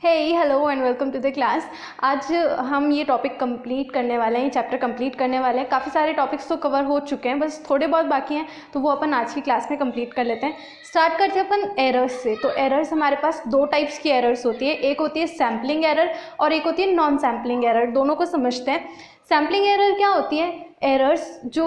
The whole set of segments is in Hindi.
Hello and welcome to the class. आज हम ये टॉपिक कंप्लीट करने वाले हैं, ये चैप्टर कंप्लीट करने वाले हैं। काफ़ी सारे टॉपिक्स तो कवर हो चुके हैं, बस थोड़े बहुत बाकी हैं, तो वो अपन आज की क्लास में कंप्लीट कर लेते हैं। स्टार्ट करते हैं अपन एरर्स से। तो एरर्स हमारे पास दो टाइप्स की एरर्स होती है, एक होती है सैम्पलिंग एरर और एक होती है नॉन सैम्पलिंग एरर। दोनों को समझते हैं। सैम्पलिंग एरर क्या होती है? एरर्स जो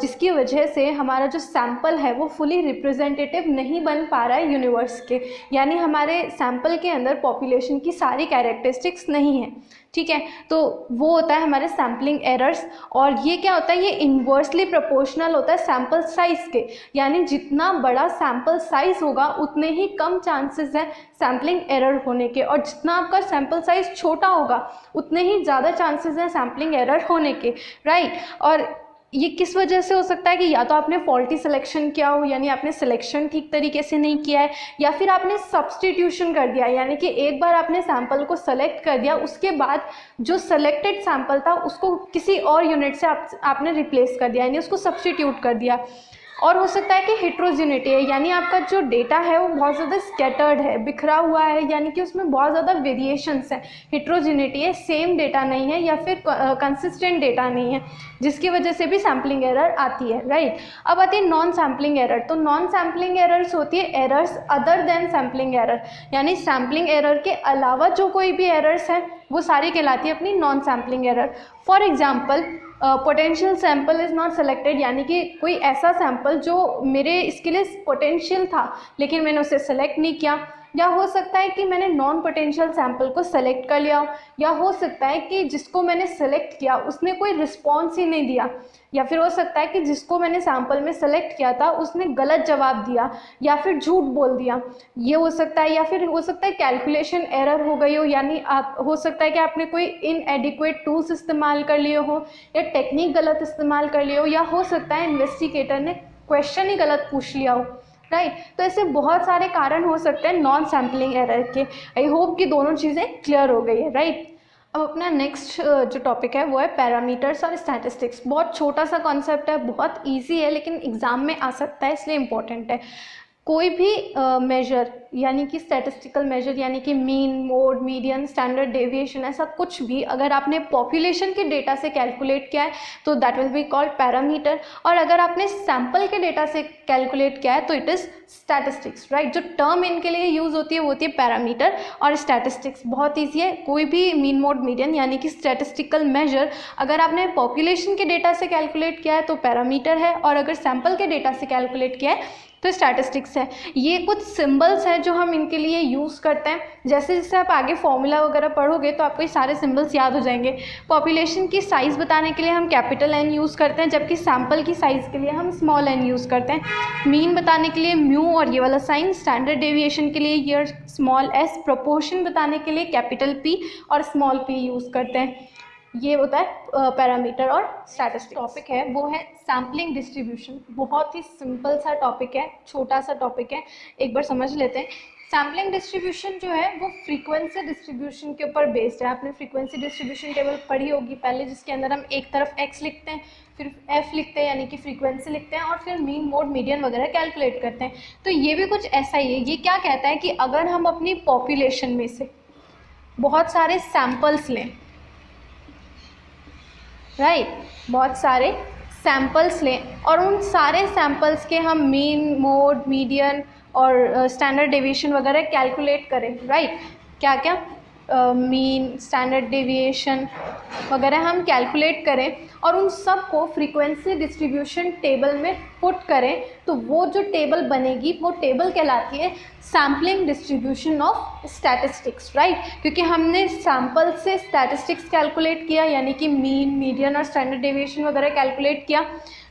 जिसकी वजह से हमारा जो सैम्पल है वो फुली रिप्रेजेंटेटिव नहीं बन पा रहा है यूनिवर्स के, यानी हमारे सैम्पल के अंदर पॉपुलेशन की सारी कैरेक्टरिस्टिक्स नहीं है। ठीक है, तो वो होता है हमारे सैम्पलिंग एरर्स। और ये क्या होता है? ये इन्वर्सली प्रोपोर्शनल होता है सैम्पल साइज के, यानी जितना बड़ा सैम्पल साइज होगा उतने ही कम चांसेस हैं सैम्पलिंग एरर होने के, और जितना आपका सैम्पल साइज छोटा होगा उतने ही ज़्यादा चांसेस हैं सैम्पलिंग एरर होने के, राइट। और ये किस वजह से हो सकता है कि या तो आपने फॉल्टी सिलेक्शन किया हो, यानी आपने सिलेक्शन ठीक तरीके से नहीं किया है, या फिर आपने सब्सटीट्यूशन कर दिया, यानी कि एक बार आपने सैंपल को सेलेक्ट कर दिया, उसके बाद जो सेलेक्टेड सैंपल था उसको किसी और यूनिट से आपने रिप्लेस कर दिया, यानी उसको सब्सटीट्यूट कर दिया। और हो सकता है कि हेट्रोजिनिटी है, यानी आपका जो डेटा है वो बहुत ज़्यादा स्कैटर्ड है, बिखरा हुआ है, यानी कि उसमें बहुत ज़्यादा वेरिएशंस है। हेट्रोजिनिटी है, सेम डेटा नहीं है या फिर कंसिस्टेंट डेटा नहीं है, जिसकी वजह से भी सैम्पलिंग एरर आती है, राइट। अब आती है नॉन सैम्पलिंग एरर। तो नॉन सैम्पलिंग एरर्स होती है errors other than sampling error, यानी सैम्पलिंग एरर के अलावा जो कोई भी एरर्स है वो सारी कहलाती है अपनी non sampling error. For example, potential sample is not selected, यानी कि कोई ऐसा सैंपल जो मेरे इसके लिए पोटेंशियल था लेकिन मैंने उसे सेलेक्ट नहीं किया। या हो सकता है कि मैंने नॉन पोटेंशियल सैंपल को सेलेक्ट कर लिया, या हो सकता है कि जिसको मैंने सेलेक्ट किया उसने कोई रिस्पॉन्स ही नहीं दिया, या फिर हो सकता है कि जिसको मैंने सैंपल में सेलेक्ट किया था उसने गलत जवाब दिया या फिर झूठ बोल दिया, ये हो सकता है। या फिर हो सकता है कैलकुलेशन एरर हो गई हो, यानी आप हो सकता है कि आपने कोई इनएडिक्वेट टूल्स इस्तेमाल कर लिए हो, या टेक्निक गलत इस्तेमाल कर लिए हो, या हो सकता है इन्वेस्टिगेटर ने क्वेश्चन ही गलत पूछ लिया हो, राइट। तो ऐसे बहुत सारे कारण हो सकते हैं नॉन सैम्पलिंग एरर के। आई होप कि दोनों चीज़ें क्लियर हो गई है, राइट। अब अपना नेक्स्ट जो टॉपिक है वो है पैरामीटर्स और स्टैटिस्टिक्स। बहुत छोटा सा कॉन्सेप्ट है, बहुत इजी है, लेकिन एग्जाम में आ सकता है इसलिए इम्पोर्टेंट है। कोई भी मेजर, यानी कि स्टैटिस्टिकल मेजर, यानी कि mean, mode, median, standard deviation, ऐसा कुछ भी अगर आपने पॉपुलेशन के डेटा से कैलकुलेट किया है तो that will be called parameter, और अगर आपने सैंपल के डेटा से कैलकुलेट किया है तो इट इज़ स्टैटिस्टिक्स, राइट। जो टर्म इनके लिए यूज़ होती है वो होती है पैरामीटर और स्टैटिस्टिक्स। बहुत ईजी है, कोई भी मीन, मोड, मीडियन यानी कि स्टैटिस्टिकल मेजर अगर आपने पॉपुलेशन के डेटा से कैलकुलेट किया है तो पैरामीटर है, और अगर सैंपल के डेटा से कैलकुलेट किया है तो स्टैटिस्टिक्स है। ये कुछ सिंबल्स हैं जो हम इनके लिए यूज़ करते हैं। जैसे जैसे आप आगे फॉर्मूला वगैरह पढ़ोगे तो आपको ये सारे सिंबल्स याद हो जाएंगे। पॉपुलेशन की साइज़ बताने के लिए हम कैपिटल एन यूज़ करते हैं, जबकि सैंपल की साइज़ के लिए हम स्मॉल एन यूज़ करते हैं। मीन बताने के लिए म्यू और ये वाला साइन, स्टैंडर्ड डेविएशन के लिए ये स्मॉल एस, प्रोपोर्शन बताने के लिए कैपिटल पी और स्मॉल पी यूज़ करते हैं। ये होता है पैरामीटर और स्टैटिस्टिक्स। टॉपिक है वो है सैम्पलिंग डिस्ट्रीब्यूशन। बहुत ही सिंपल सा टॉपिक है, छोटा सा टॉपिक है, एक बार समझ लेते हैं। सैम्पलिंग डिस्ट्रीब्यूशन जो है वो फ्रीक्वेंसी डिस्ट्रीब्यूशन के ऊपर बेस्ड है। आपने फ्रीक्वेंसी डिस्ट्रीब्यूशन टेबल पढ़ी होगी पहले, जिसके अंदर हम एक तरफ x लिखते हैं, फिर f लिखते हैं यानी कि फ्रीक्वेंसी लिखते हैं, और फिर मीन, मोड, मीडियन वगैरह कैलकुलेट करते हैं। तो ये भी कुछ ऐसा ही है। ये क्या कहता है कि अगर हम अपनी पॉपुलेशन में से बहुत सारे सैम्पल्स लें, राइट, बहुत सारे सैम्पल्स लें और उन सारे सैम्पल्स के हम मीन, मोड, मीडियन और स्टैंडर्ड डेविएशन वगैरह कैलकुलेट करें, राइट। क्या क्या? मीन, स्टैंडर्ड डेविएशन वगैरह हम कैलकुलेट करें और उन सब को फ्रीक्वेंसी डिस्ट्रीब्यूशन टेबल में पुट करें, तो वो जो टेबल बनेगी वो टेबल कहलाती है sampling distribution of statistics, right. क्योंकि हमने सैम्पल से स्टैटिस्टिक्स कैलकुलेट किया, यानी कि मीन, मीडियन और स्टैंडर्ड डेविएशन वगैरह कैलकुलेट किया,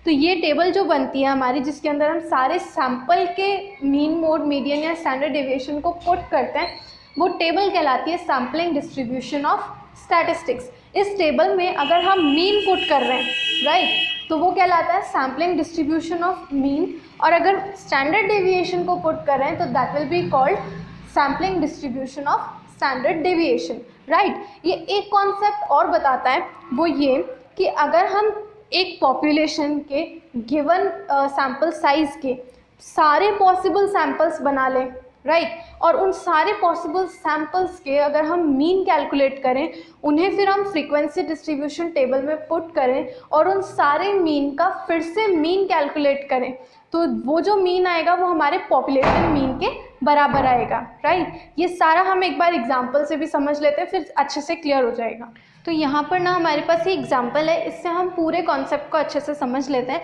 तो ये टेबल जो बनती है हमारी, जिसके अंदर हम सारे सैम्पल के मीन, मोड, मीडियन या स्टैंडर्ड डेविएशन को पुट करते हैं, वो टेबल कहलाती है सैम्पलिंग डिस्ट्रीब्यूशन ऑफ स्टैटिस्टिक्स। इस टेबल में अगर हम मीन पुट कर रहे हैं, राइट, तो वो कहलाता है सैम्पलिंग डिस्ट्रीब्यूशन ऑफ मीन, और अगर स्टैंडर्ड डेविएशन को पुट कर रहे हैं तो that will be called sampling distribution of standard deviation, right. ये एक कॉन्सेप्ट और बताता है, वो ये कि अगर हम एक पॉपुलेशन के गिवन सैम्पल साइज के सारे पॉसिबल सैम्पल्स बना लें, राइट और उन सारे पॉसिबल सैम्पल्स के अगर हम मीन कैलकुलेट करें, उन्हें फिर हम फ्रीक्वेंसी डिस्ट्रीब्यूशन टेबल में पुट करें और उन सारे मीन का फिर से मीन कैलकुलेट करें, तो वो जो मीन आएगा वो हमारे पॉपुलेशन मीन के बराबर आएगा, राइट। ये सारा हम एक बार एग्जाम्पल से भी समझ लेते हैं, फिर अच्छे से क्लियर हो जाएगा। तो यहाँ पर ना हमारे पास ये एग्जाम्पल है, इससे हम पूरे कॉन्सेप्ट को अच्छे से समझ लेते हैं।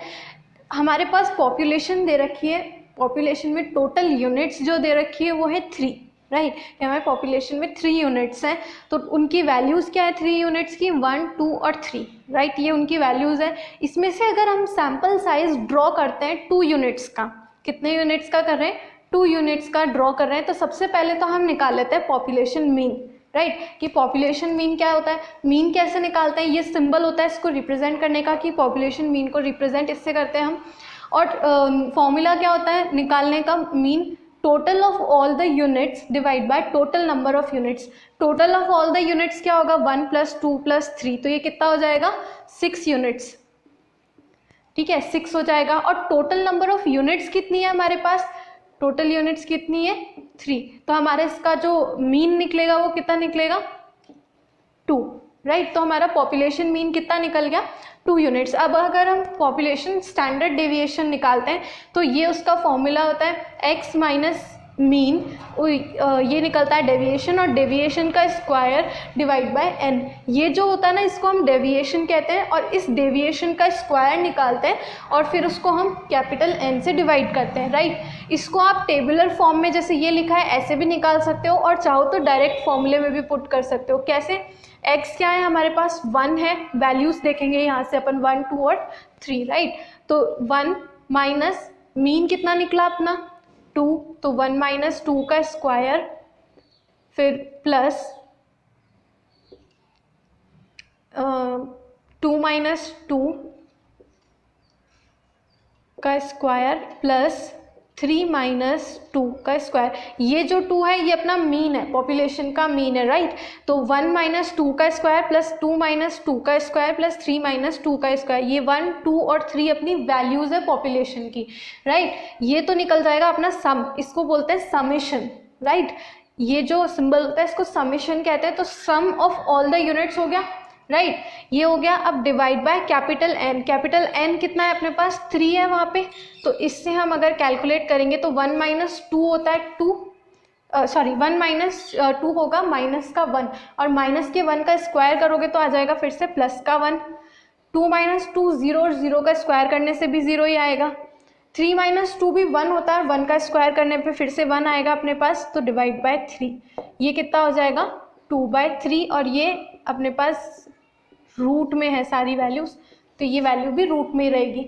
हमारे पास पॉपुलेशन दे रखी है, पॉपुलेशन में टोटल यूनिट्स जो दे रखी है वो है 3, राइट। हमारे पॉपुलेशन में 3 यूनिट्स हैं, तो उनकी वैल्यूज़ क्या है 3 यूनिट्स की, 1, 2 और 3, राइट। ये उनकी वैल्यूज़ है। इसमें से अगर हम सैम्पल साइज ड्रॉ करते हैं 2 यूनिट्स का, कितने यूनिट्स का कर रहे हैं, 2 यूनिट्स का ड्रॉ कर रहे हैं, तो सबसे पहले तो हम निकाल लेते हैं पॉपुलेशन मीन, राइट। कि पॉपुलेशन मीन क्या होता है, मीन कैसे निकालते हैं, ये सिंबल होता है इसको रिप्रेजेंट करने का, कि पॉपुलेशन मीन को रिप्रेजेंट इससे करते हैं हम। और फॉर्मूला क्या होता है निकालने का, mean total of all the units divide by total number of units. Total of all the units क्या होगा, 1 + 2 + 3, तो ये कितना हो जाएगा 6 यूनिट्स, ठीक है 6 हो जाएगा। और टोटल नंबर ऑफ यूनिट्स कितनी है हमारे पास, टोटल यूनिट्स कितनी है 3, तो हमारे इसका जो मीन निकलेगा वो कितना निकलेगा 2, राइट। तो हमारा पॉपुलेशन मीन कितना निकल गया 2 यूनिट्स। अब अगर हम पॉपुलेशन स्टैंडर्ड डेविएशन निकालते हैं तो ये उसका फॉर्मूला होता है x माइनस मीन, ये निकलता है डेविएशन, और डेविएशन का स्क्वायर डिवाइड बाय n। ये जो होता है ना इसको हम डेविएशन कहते हैं, और इस डेविएशन का स्क्वायर निकालते हैं और फिर उसको हम कैपिटल N से डिवाइड करते हैं, राइट। इसको आप टेबुलर फॉर्म में जैसे ये लिखा है ऐसे भी निकाल सकते हो, और चाहो तो डायरेक्ट फॉर्मूले में भी पुट कर सकते हो। कैसे, x क्या है हमारे पास 1 है, वैल्यूज़ देखेंगे यहाँ से अपन 1, 2 और 3, राइट। तो 1 माइनस मीन कितना निकला अपना 2, तो 1 - 2 का स्क्वायर, फिर प्लस 2 - 2 का स्क्वायर प्लस 3 - 2 का स्क्वायर। ये जो 2 है ये अपना मीन है, पॉपुलेशन का मीन है, राइट। तो 1 - 2 का स्क्वायर प्लस 2 - 2 का स्क्वायर प्लस 3 - 2 का स्क्वायर, ये 1, 2 और 3 अपनी वैल्यूज़ है पॉपुलेशन की, राइट। ये तो निकल जाएगा अपना सम, इसको बोलते हैं समेशन, राइट। ये जो सिंबल होता है इसको समेशन कहते हैं। तो सम ऑफ ऑल द यूनिट्स हो गया, राइट, ये हो गया। अब divide by capital N, capital N कितना है अपने पास 3 है वहाँ पे, तो इससे हम अगर कैलकुलेट करेंगे तो 1 - 2 होता है 2, 1 - 2 होगा माइनस का 1, और माइनस के 1 का स्क्वायर करोगे तो आ जाएगा फिर से प्लस का 1। 2 - 2 0, और 0 का स्क्वायर करने से भी 0 ही आएगा। 3 - 2 भी 1 होता है, 1 का स्क्वायर करने पे फिर से 1 आएगा अपने पास, तो डिवाइड बाय 3, ये कितना हो जाएगा 2/3, और ये अपने पास रूट में है सारी वैल्यूज़, तो ये वैल्यू भी रूट में रहेगी।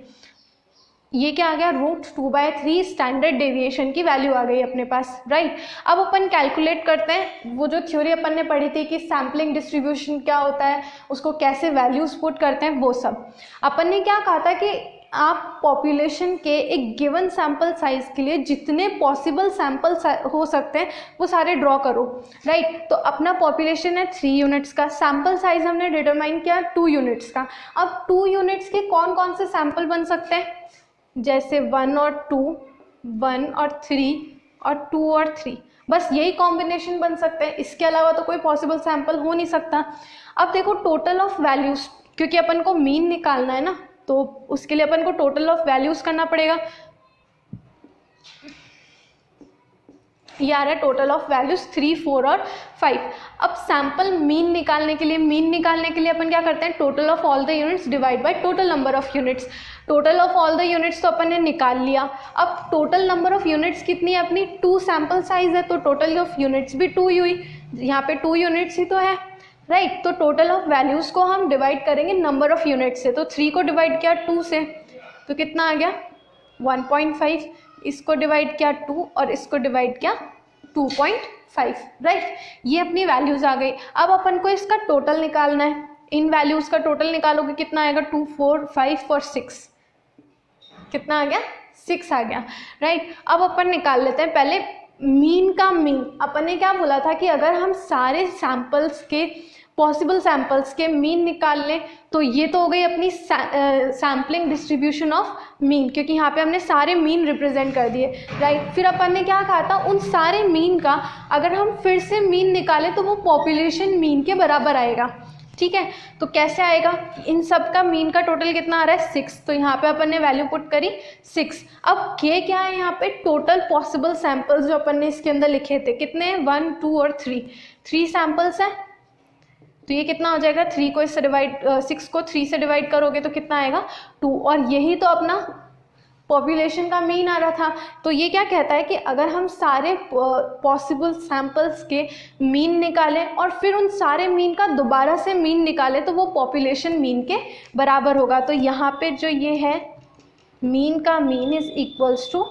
ये क्या आ गया √2/3 स्टैंडर्ड डेविएशन की वैल्यू आ गई अपने पास, राइट। अब अपन कैलकुलेट करते हैं वो जो थ्योरी अपन ने पढ़ी थी कि सैम्पलिंग डिस्ट्रीब्यूशन क्या होता है, उसको कैसे वैल्यूज पुट करते हैं, वो सब। अपन ने क्या कहा था कि आप पॉपुलेशन के एक गिवन सैम्पल साइज के लिए जितने पॉसिबल सैम्पल हो सकते हैं वो सारे ड्रॉ करो, राइट। तो अपना पॉपुलेशन है 3 यूनिट्स का, सैम्पल साइज हमने डिटरमाइन किया 2 यूनिट्स का। अब 2 यूनिट्स के कौन कौन से सैम्पल बन सकते हैं, जैसे 1 और 2, 1 और 3 और 2 और 3, बस यही कॉम्बिनेशन बन सकते हैं, इसके अलावा तो कोई पॉसिबल सैम्पल हो नहीं सकता। अब देखो टोटल ऑफ वैल्यूज़, क्योंकि अपन को मीन निकालना है ना, तो उसके लिए अपन को टोटल ऑफ वैल्यूज़ करना पड़ेगा। ये आ रहा है टोटल ऑफ वैल्यूज़ 3, 4 और 5। अब सैम्पल मीन निकालने के लिए अपन क्या करते हैं, total of all the units divide by total number of units. Total of all the units तो अपन ने निकाल लिया। अब टोटल नंबर ऑफ यूनिट्स कितनी है अपनी 2 सैम्पल साइज है, तो टोटल ऑफ यूनिट्स भी 2 ही हुई, यहाँ पे 2 यूनिट्स ही तो है, राइट। तो टोटल ऑफ वैल्यूज़ को हम डिवाइड करेंगे नंबर ऑफ यूनिट्स से, तो 3 को डिवाइड किया 2 से, तो कितना आ गया 1.5, इसको डिवाइड किया 2 और इसको डिवाइड किया 2.5, राइट। ये अपनी वैल्यूज़ आ गई। अब अपन को इसका टोटल निकालना है, इन वैल्यूज़ का टोटल निकालोगे कितना आएगा 2, 4, 5 और 6, कितना आ गया 6 आ गया, राइट। अब अपन निकाल लेते हैं पहले मीन का मीन। अपन ने क्या बोला था कि अगर हम सारे सैम्पल्स के पॉसिबल सैम्पल्स के मीन निकाल लें, तो ये तो हो गई अपनी सैम्पलिंग डिस्ट्रीब्यूशन ऑफ मीन, क्योंकि यहाँ पे हमने सारे मीन रिप्रेजेंट कर दिए, राइट। फिर अपन ने क्या कहा था, उन सारे मीन का अगर हम फिर से मीन निकालें तो वो पॉपुलेशन मीन के बराबर आएगा, ठीक है। तो कैसे आएगा, इन सब का मीन का टोटल कितना आ रहा है 6, तो यहाँ पे अपन ने वैल्यू पुट करी 6। अब के क्या है यहाँ पे, टोटल पॉसिबल सैम्पल्स जो अपन ने इसके अंदर लिखे थे, कितने हैं 1 2 और 3 सैम्पल्स हैं। तो ये कितना हो जाएगा, 3 को इससे डिवाइड 6 को 3 से डिवाइड करोगे तो कितना आएगा 2, और यही तो अपना पॉपुलेशन का मीन आ रहा था। तो ये क्या कहता है कि अगर हम सारे पॉसिबल सैम्पल्स के मीन निकालें और फिर उन सारे मीन का दोबारा से मीन निकालें तो वो पॉपुलेशन मीन के बराबर होगा। तो यहाँ पे जो ये है मीन का mean is equals to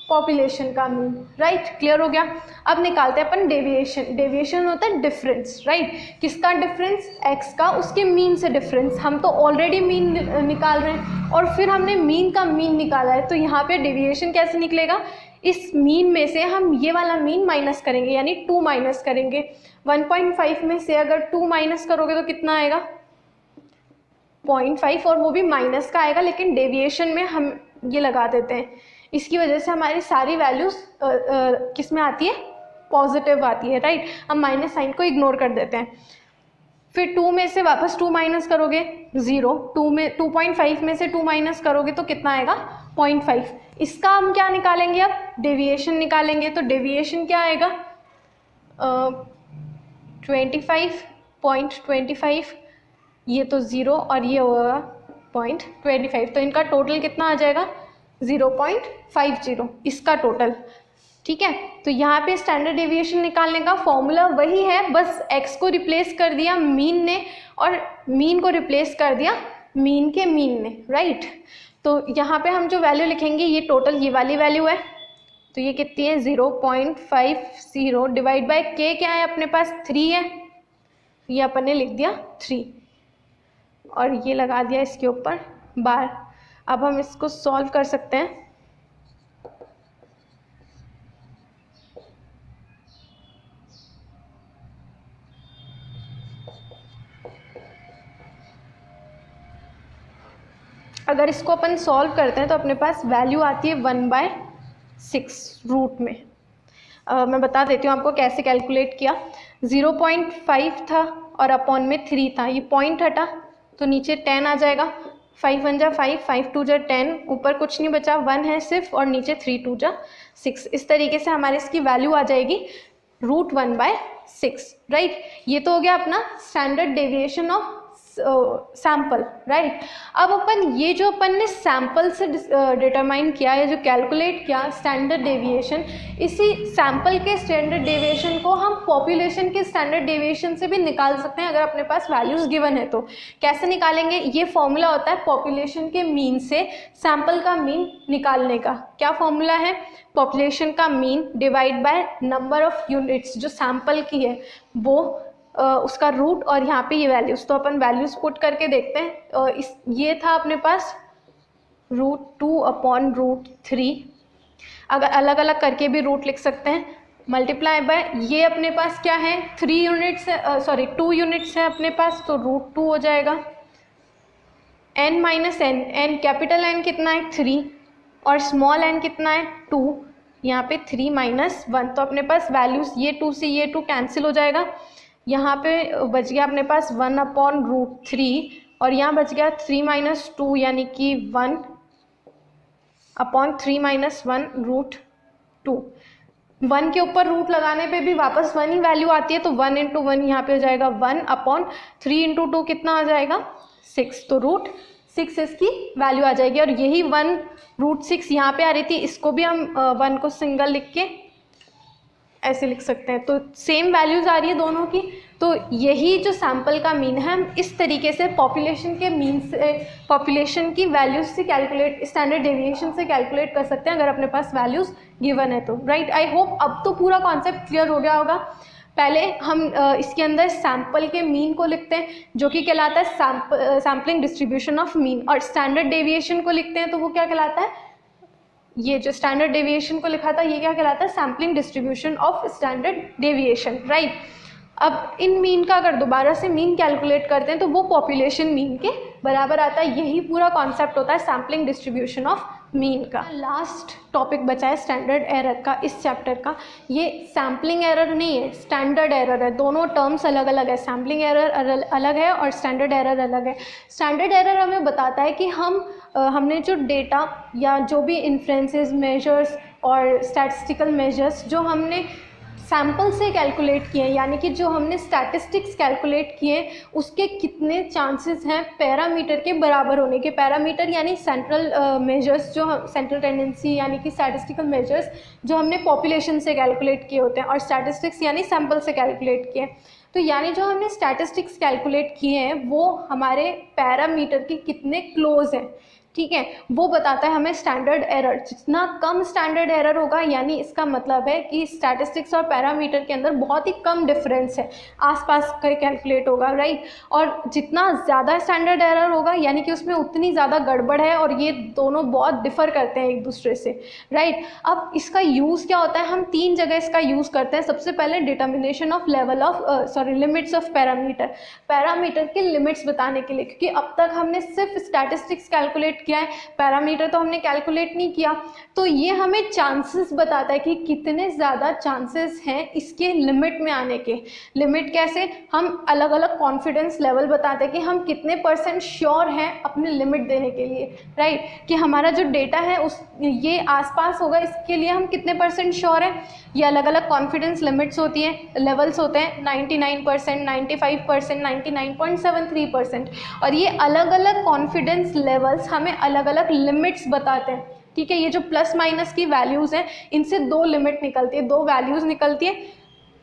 population का मीन, राइट। क्लियर हो गया। अब निकालते हैं अपन डेविएशन। डेविएशन होता है डिफरेंस, राइट। किसका डिफरेंस, एक्स का उसके मीन से डिफरेंस। हम तो ऑलरेडी मीन निकाल रहे हैं और फिर हमने मीन का मीन निकाला है, तो यहाँ पे डेविएशन कैसे निकलेगा, इस मीन में से हम ये वाला मीन माइनस करेंगे, यानी 2 माइनस करेंगे। 1.5 में से अगर 2 माइनस करोगे तो कितना आएगा 0.5, और वो भी माइनस का आएगा, लेकिन डेविएशन में हम ये लगा देते हैं। इसकी वजह से हमारी सारी वैल्यूज किस में आती है, पॉजिटिव आती है, राइट। हम माइनस साइन को इग्नोर कर देते हैं। फिर 2 में से वापस 2 माइनस करोगे 0, 2.5 में से 2 माइनस करोगे तो कितना आएगा 0.5। इसका हम क्या निकालेंगे, अब डेविएशन निकालेंगे। तो डेविएशन क्या आएगा 25.25, ये तो 0 और ये होगा 0.25, तो इनका टोटल कितना आ जाएगा 0.50, इसका टोटल, ठीक है। तो यहाँ पे स्टैंडर्ड डेविएशन निकालने का फॉर्मूला वही है, बस x को रिप्लेस कर दिया मीन ने और मीन को रिप्लेस कर दिया मीन के मीन ने, राइट। तो यहाँ पे हम जो वैल्यू लिखेंगे ये टोटल ये वाली वैल्यू है, तो ये कितनी है 0.50 डिवाइड बाय k क्या है अपने पास 3 है, ये अपन ने लिख दिया 3 और ये लगा दिया इसके ऊपर बार। अब हम इसको सॉल्व कर सकते हैं। अगर इसको अपन सॉल्व करते हैं तो अपने पास वैल्यू आती है 1/6 रूट में। मैं बता देती हूँ आपको कैसे कैलकुलेट किया। 0.5 था और अपॉन में 3 था, ये पॉइंट हटा तो नीचे 10 आ जाएगा। 5 1 जा 5, 5 2 जा 10, ऊपर कुछ नहीं बचा 1 है सिर्फ, और नीचे 3 2 जा 6। इस तरीके से हमारे इसकी वैल्यू आ जाएगी √1/6, राइट। ये तो हो गया अपना standard deviation of sample, right. अब अपन ये जो अपन ने सैम्पल से डिटरमाइन किया है, जो कैलकुलेट किया स्टैंडर्ड डेविएशन, इसी सैम्पल के स्टैंडर्ड डेविएशन को हम पॉपुलेशन के स्टैंडर्ड डेविएशन से भी निकाल सकते हैं अगर अपने पास वैल्यूज गिवन है तो। कैसे निकालेंगे, ये फॉर्मूला होता है पॉपुलेशन के मीन से सैम्पल का मीन निकालने का। क्या फॉर्मूला है, पॉपुलेशन का mean divide by number of units जो सैम्पल की है वो, उसका रूट, और यहाँ पे ये वैल्यूज़। तो अपन वैल्यूज़ पुट करके देखते हैं। ये था अपने पास √2/√3, अगर अलग अलग करके भी रूट लिख सकते हैं, मल्टीप्लाई बाय ये अपने पास क्या है 3 यूनिट्स है, सॉरी 2 यूनिट्स है अपने पास, तो √2 हो जाएगा। n minus n, n capital N कितना है 3 और स्मॉल n कितना है 2, यहाँ पे 3 माइनस 1, तो अपने पास वैल्यूज़ ये 2 से ये 2 कैंसिल हो जाएगा। यहाँ पे बच गया अपने पास 1/√3 और यहाँ बच गया 3 माइनस 2 यानी कि 1/3 माइनस 1 √2। 1 के ऊपर रूट लगाने पे भी वापस 1 ही वैल्यू आती है, तो 1 × 1 यहाँ पे हो जाएगा 1/3 × 2 कितना आ जाएगा 6, तो √6 इसकी वैल्यू आ जाएगी। और यही 1√6 यहाँ पे आ रही थी, इसको भी हम 1 को सिंगल लिख के ऐसे लिख सकते हैं, तो सेम वैल्यूज़ आ रही है दोनों की। तो यही जो सैम्पल का मीन है, हम इस तरीके से पॉपुलेशन के मीन से, पॉपुलेशन की वैल्यूज से कैलकुलेट, स्टैंडर्ड डेविएशन से कैलकुलेट कर सकते हैं अगर अपने पास वैल्यूज़ गिवन है तो, राइट। आई होप अब तो पूरा कॉन्सेप्ट क्लियर हो गया होगा। पहले हम इसके अंदर सैम्पल के मीन को लिखते हैं जो कि कहलाता है सैम्पलिंग डिस्ट्रीब्यूशन ऑफ मीन, और स्टैंडर्ड डेविएशन को लिखते हैं तो वो क्या कहलाता है, ये जो स्टैंडर्ड डेविएशन को लिखा था ये क्या कहलाता है, sampling distribution of standard deviation, right. अब इन मीन का अगर दोबारा से मीन कैलकुलेट करते हैं तो वो पॉपुलेशन मीन के बराबर आता है। यही पूरा कॉन्सेप्ट होता है सैम्पलिंग डिस्ट्रीब्यूशन ऑफ मीन का। लास्ट टॉपिक बचा है स्टैंडर्ड एरर का इस चैप्टर का। ये सैम्पलिंग एरर नहीं है, स्टैंडर्ड एरर है। दोनों टर्म्स अलग अलग है, सैम्पलिंग एरर अलग है और स्टैंडर्ड एरर अलग है। स्टैंडर्ड एरर हमें बताता है कि हमने जो डेटा या जो भी इन्फ्रेंसेस मेजर्स और स्टैटिस्टिकल मेजर्स जो हमने सैम्पल से कैलकुलेट किए, यानी कि जो हमने स्टैटिस्टिक्स कैलकुलेट किए, उसके कितने चांसेस हैं पैरामीटर के बराबर होने के। पैरामीटर यानी सेंट्रल मेजर्स, जो सेंट्रल टेंडेंसी यानी कि स्टैटिस्टिकल मेजर्स जो हमने पॉपुलेशन से कैलकुलेट किए होते हैं, और स्टैटिस्टिक्स यानी सैम्पल से कैलकुलेट किए। तो यानी जो हमने स्टैटिस्टिक्स कैलकुलेट किए हैं वो हमारे पैरामीटर के कितने क्लोज हैं, ठीक है, वो बताता है हमें स्टैंडर्ड एरर। जितना कम स्टैंडर्ड एरर होगा, यानी इसका मतलब है कि स्टैटिस्टिक्स और पैरामीटर के अंदर बहुत ही कम डिफरेंस है, आसपास का कैलकुलेट होगा, राइट। और जितना ज़्यादा स्टैंडर्ड एरर होगा, यानी कि उसमें उतनी ज़्यादा गड़बड़ है और ये दोनों बहुत डिफ़र करते हैं एक दूसरे से, राइट। अब इसका यूज़ क्या होता है, हम 3 जगह इसका यूज़ करते हैं। सबसे पहले determination of limits of parameter के लिमिट्स बताने के लिए, क्योंकि अब तक हमने सिर्फ स्टैटिस्टिक्स कैलकुलेट किया है, पैरामीटर तो हमने कैलकुलेट नहीं किया। तो ये हमें चांसेस बताता है कि कितने ज़्यादा चांसेस हैं इसके लिमिट में आने के। लिमिट कैसे, हम अलग अलग कॉन्फिडेंस लेवल बताते हैं कि हम कितने % श्योर हैं अपने लिमिट देने के लिए, राइट, कि हमारा जो डेटा है ये आसपास होगा, इसके लिए हम कितने % श्योर हैं। ये अलग अलग कॉन्फिडेंस लिमिट्स होती हैं, लेवल्स होते हैं, 99%, 95%, 99.73%, और ये अलग अलग कॉन्फिडेंस लेवल्स हमें अलग अलग लिमिट्स बताते हैं, ठीक है। ये जो प्लस माइनस की वैल्यूज़ हैं, इनसे 2 लिमिट निकलती है, 2 वैल्यूज़ निकलती है,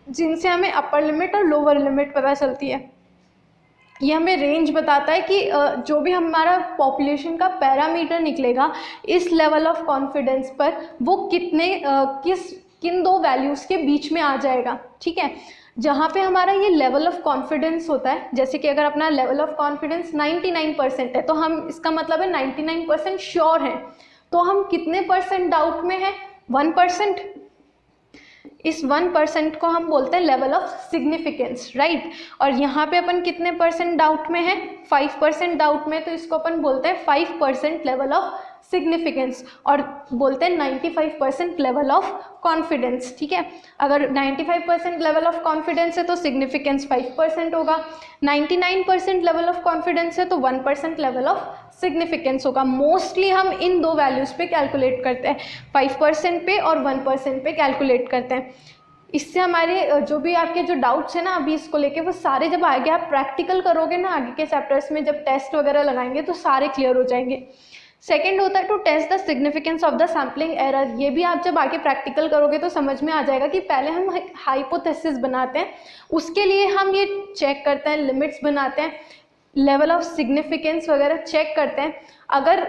जिनसे हमें अपर लिमिट और लोअर लिमिट पता चलती है। ये हमें रेंज बताता है कि जो भी हमारा पॉपुलेशन का पैरामीटर निकलेगा इस लेवल ऑफ कॉन्फिडेंस पर, वो किन 2 वैल्यूज़ के बीच में आ जाएगा, ठीक है। जहाँ पे हमारा ये लेवल ऑफ कॉन्फिडेंस होता है, जैसे कि अगर अपना लेवल ऑफ कॉन्फिडेंस 99% है, तो हम इसका मतलब है 99% श्योर हैं। तो हम कितने % डाउट में हैं, 1%। इस 1% को हम बोलते हैं लेवल ऑफ सिग्निफिकेंस, राइट। और यहाँ पे अपन कितने % डाउट में हैं, 5% डाउट में, तो इसको अपन बोलते हैं 5% लेवल ऑफ सिग्निफिकेंस, और बोलते हैं 95% लेवल ऑफ कॉन्फिडेंस, ठीक है। अगर 95% लेवल ऑफ कॉन्फिडेंस है तो सिग्निफिकेंस 5% होगा, 99% लेवल ऑफ कॉन्फिडेंस है तो 1% लेवल ऑफ सिग्निफिकेंस होगा। मोस्टली हम इन 2 वैल्यूज़ पे कैलकुलेट करते हैं, 5% पे और 1% पे कैलकुलेट करते हैं। इससे हमारे जो भी आपके जो डाउट्स हैं ना अभी इसको लेके, वो सारे जब आगे आप प्रैक्टिकल करोगे ना, आगे के चैप्टर्स में जब टेस्ट वगैरह लगाएंगे तो सारे क्लियर हो जाएंगे। सेकेंड होता है to test the significance of the sampling error. ये भी आप जब आगे प्रैक्टिकल करोगे तो समझ में आ जाएगा कि पहले हम हाइपोथेसिस बनाते हैं, उसके लिए हम ये चेक करते हैं, लिमिट्स बनाते हैं, लेवल ऑफ सिग्निफिकेंस वगैरह चेक करते हैं। अगर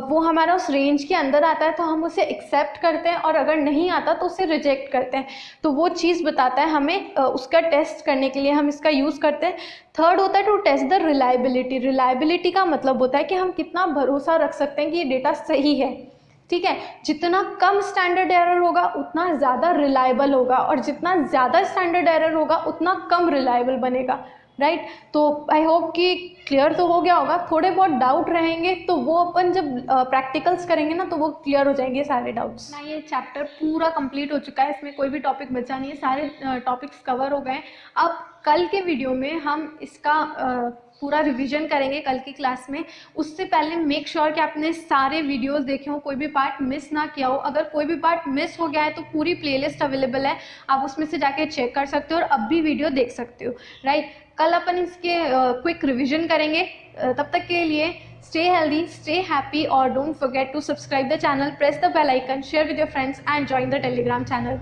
वो हमारा उस रेंज के अंदर आता है तो हम उसे एक्सेप्ट करते हैं, और अगर नहीं आता तो उसे रिजेक्ट करते हैं। तो वो चीज़ बताता है हमें, उसका टेस्ट करने के लिए हम इसका यूज़ करते हैं। थर्ड होता है to test the reliability. Reliability का मतलब होता है कि हम कितना भरोसा रख सकते हैं कि ये डेटा सही है, ठीक है। जितना कम स्टैंडर्ड एरर होगा उतना ज़्यादा रिलायबल होगा, और जितना ज़्यादा स्टैंडर्ड एरर होगा उतना कम रिलायबल बनेगा, राइट। तो आई होप कि क्लियर तो हो गया होगा। थोड़े बहुत डाउट रहेंगे तो वो अपन जब प्रैक्टिकल्स करेंगे ना तो वो क्लियर हो जाएंगे सारे डाउट्स ना। ये चैप्टर पूरा कंप्लीट हो चुका है, इसमें कोई भी टॉपिक बचा नहीं है, सारे टॉपिक्स कवर हो गए। अब कल के वीडियो में हम इसका पूरा रिवीजन करेंगे कल की क्लास में। उससे पहले मेक श्योर कि आपने सारे वीडियोस देखे हो, कोई भी पार्ट मिस ना किया हो। अगर कोई भी पार्ट मिस हो गया है तो पूरी प्लेलिस्ट अवेलेबल है, आप उसमें से जाके चेक कर सकते हो और अब भी वीडियो देख सकते हो, राइट। कल अपन इसके क्विक रिवीजन करेंगे। तब तक के लिए स्टे हेल्दी, स्टे हैप्पी, और don't forget to subscribe the channel, press the bell icon, share with your friends and join the Telegram channel.